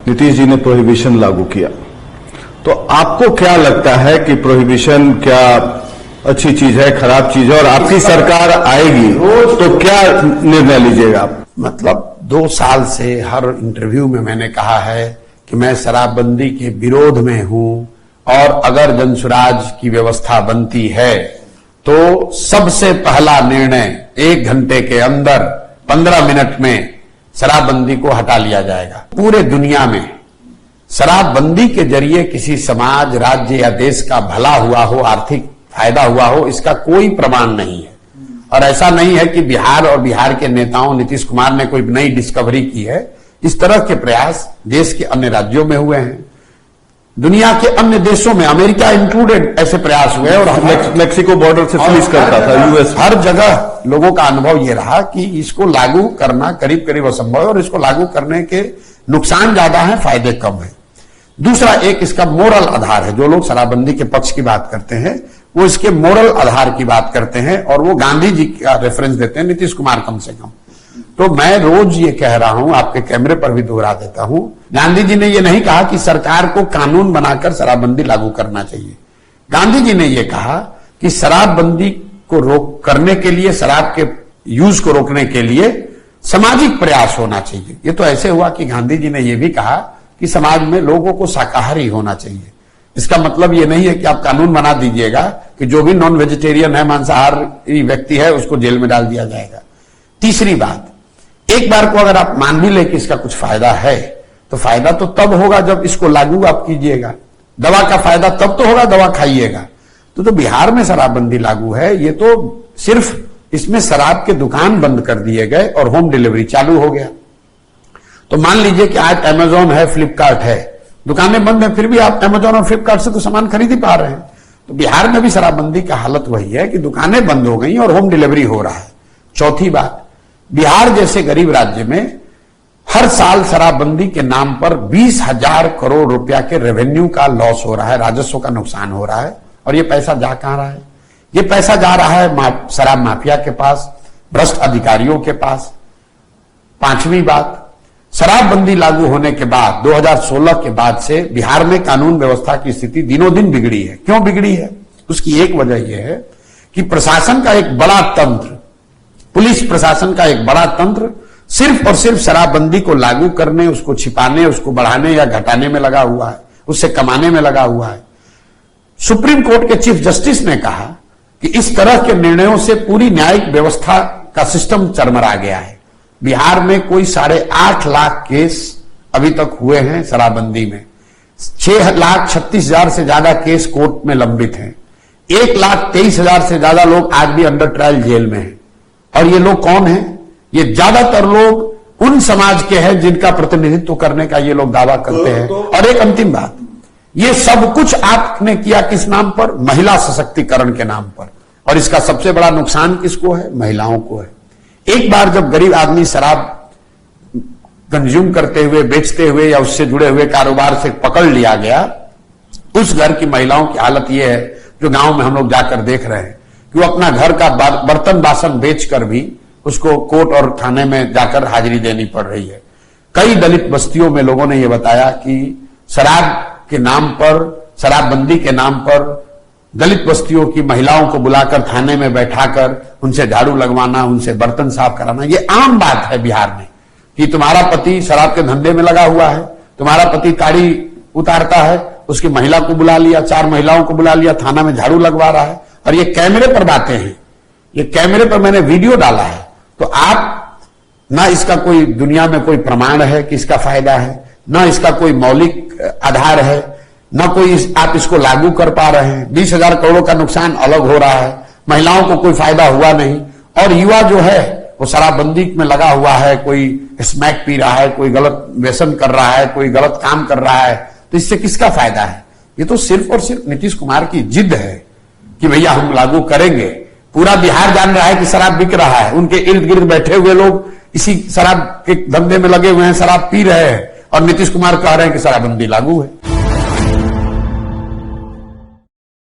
नीतीश जी ने प्रोहिबिशन लागू किया, तो आपको क्या लगता है कि प्रोहिबिशन क्या अच्छी चीज है, खराब चीज है, और आपकी सरकार आएगी तो क्या निर्णय लीजिएगा आप? मतलब 2 साल से हर इंटरव्यू में मैंने कहा है कि मैं शराबबंदी के विरोध में हूं, और अगर जनसुराज की व्यवस्था बनती है तो सबसे पहला निर्णय 1 घंटे के अंदर 15 मिनट में शराबबंदी को हटा लिया जाएगा। पूरे दुनिया में शराबबंदी के जरिए किसी समाज, राज्य या देश का भला हुआ हो, आर्थिक फायदा हुआ हो, इसका कोई प्रमाण नहीं है। और ऐसा नहीं है कि बिहार और बिहार के नेताओं, नीतीश कुमार ने कोई नई डिस्कवरी की है। इस तरह के प्रयास देश के अन्य राज्यों में हुए हैं, दुनिया के अन्य देशों में, अमेरिका इंक्लूडेड, ऐसे प्रयास हुए। और मेक्सिको बॉर्डर से पुलिस करता था, यूएस, हर जगह लोगों का अनुभव यह रहा कि इसको लागू करना करीब करीब असंभव है, और इसको लागू करने के नुकसान ज्यादा है, फायदे कम है। दूसरा, एक इसका मोरल आधार है। जो लोग शराबबंदी के पक्ष की बात करते हैं वो इसके मोरल आधार की बात करते हैं, और वो गांधी जी का रेफरेंस देते हैं, नीतीश कुमार कम से कम। तो मैं रोज ये कह रहा हूं, आपके कैमरे पर भी दोहरा देता हूं, गांधी जी ने ये नहीं कहा कि सरकार को कानून बनाकर शराबबंदी लागू करना चाहिए। गांधी जी ने ये कहा कि शराबबंदी को रोक करने के लिए, शराब के यूज को रोकने के लिए सामाजिक प्रयास होना चाहिए। ये तो ऐसे हुआ कि गांधी जी ने यह भी कहा कि समाज में लोगों को शाकाहारी होना चाहिए। इसका मतलब ये नहीं है कि आप कानून बना दीजिएगा कि जो भी नॉन वेजिटेरियन है, मांसाहारी व्यक्ति है, उसको जेल में डाल दिया जाएगा। तीसरी बात, एक बार को अगर आप मान भी ले कि इसका कुछ फायदा है, तो फायदा तो तब होगा जब इसको लागू आप कीजिएगा। दवा का फायदा तब तो होगा, दवा खाइएगा। तो बिहार में शराबबंदी लागू है, ये तो सिर्फ इसमें शराब के दुकान बंद कर दिए गए और होम डिलीवरी चालू हो गया। तो मान लीजिए कि आज अमेजॉन है, फ्लिपकार्ट है, दुकानें बंद है, फिर भी आप अमेजॉन और फ्लिपकार्ट से तो सामान खरीद ही पा रहे हैं। तो बिहार में भी शराबबंदी का हालत वही है कि दुकानें बंद हो गई और होम डिलीवरी हो रहा है। चौथी बात, बिहार जैसे गरीब राज्य में हर साल शराबबंदी के नाम पर 20,000 करोड़ रुपया के रेवेन्यू का लॉस हो रहा है, राजस्व का नुकसान हो रहा है। और ये पैसा जा कहां रहा है? ये पैसा जा रहा है शराब माफिया के पास, भ्रष्ट अधिकारियों के पास। पांचवी बात, शराबबंदी लागू होने के बाद 2016 के बाद से बिहार में कानून व्यवस्था की स्थिति दिनों दिन बिगड़ी है। क्यों बिगड़ी है? उसकी एक वजह यह है कि प्रशासन का एक बड़ा तंत्र, पुलिस प्रशासन का एक बड़ा तंत्र सिर्फ और सिर्फ शराबबंदी को लागू करने, उसको छिपाने, उसको बढ़ाने या घटाने में लगा हुआ है, उससे कमाने में लगा हुआ है। सुप्रीम कोर्ट के चीफ जस्टिस ने कहा कि इस तरह के निर्णयों से पूरी न्यायिक व्यवस्था का सिस्टम चरमरा गया है। बिहार में कोई 8.5 लाख केस अभी तक हुए हैं शराबबंदी में। 6,36,000 से ज्यादा केस कोर्ट में लंबित हैं। 1,23,000 से ज्यादा लोग आज भी अंडर ट्रायल जेल में हैं। और ये लोग कौन हैं? ये ज्यादातर लोग उन समाज के हैं जिनका प्रतिनिधित्व करने का ये लोग दावा करते हैं। और एक अंतिम बात, ये सब कुछ आपने किया किस नाम पर? महिला सशक्तिकरण के नाम पर। और इसका सबसे बड़ा नुकसान किसको है? महिलाओं को है। एक बार जब गरीब आदमी शराब कंज्यूम करते हुए, बेचते हुए या उससे जुड़े हुए कारोबार से पकड़ लिया गया, उस घर की महिलाओं की हालत यह है, जो गांव में हम लोग जाकर देख रहे हैं, कि वो अपना घर का बर्तन बासन बेचकर भी उसको कोर्ट और थाने में जाकर हाजिरी देनी पड़ रही है। कई दलित बस्तियों में लोगों ने यह बताया कि शराब के नाम पर, शराबबंदी के नाम पर दलित बस्तियों की महिलाओं को बुलाकर थाने में बैठाकर उनसे झाड़ू लगवाना, उनसे बर्तन साफ कराना, ये आम बात है बिहार में। कि तुम्हारा पति शराब के धंधे में लगा हुआ है, तुम्हारा पति ताड़ी उतारता है, उसकी महिला को बुला लिया, 4 महिलाओं को बुला लिया, थाना में झाड़ू लगवा रहा है। और ये कैमरे पर बातें हैं, ये कैमरे पर मैंने वीडियो डाला है। तो आप ना इसका कोई दुनिया में कोई प्रमाण है कि इसका फायदा है, ना इसका कोई मौलिक आधार है, ना कोई आप इसको लागू कर पा रहे हैं। 20,000 करोड़ का नुकसान अलग हो रहा है, महिलाओं को कोई फायदा हुआ नहीं। और युवा जो है वो शराबबंदी में लगा हुआ है, कोई स्मैक पी रहा है, कोई गलत व्यसन कर रहा है, कोई गलत काम कर रहा है। तो इससे किसका फायदा है? ये तो सिर्फ और सिर्फ नीतीश कुमार की जिद है कि भैया हम लागू करेंगे। पूरा बिहार जान रहा है कि शराब बिक रहा है, उनके इर्द गिर्द बैठे हुए लोग इसी शराब के धंधे में लगे हुए हैं, शराब पी रहे हैं, और नीतीश कुमार कह रहे हैं कि शराबबंदी लागू है।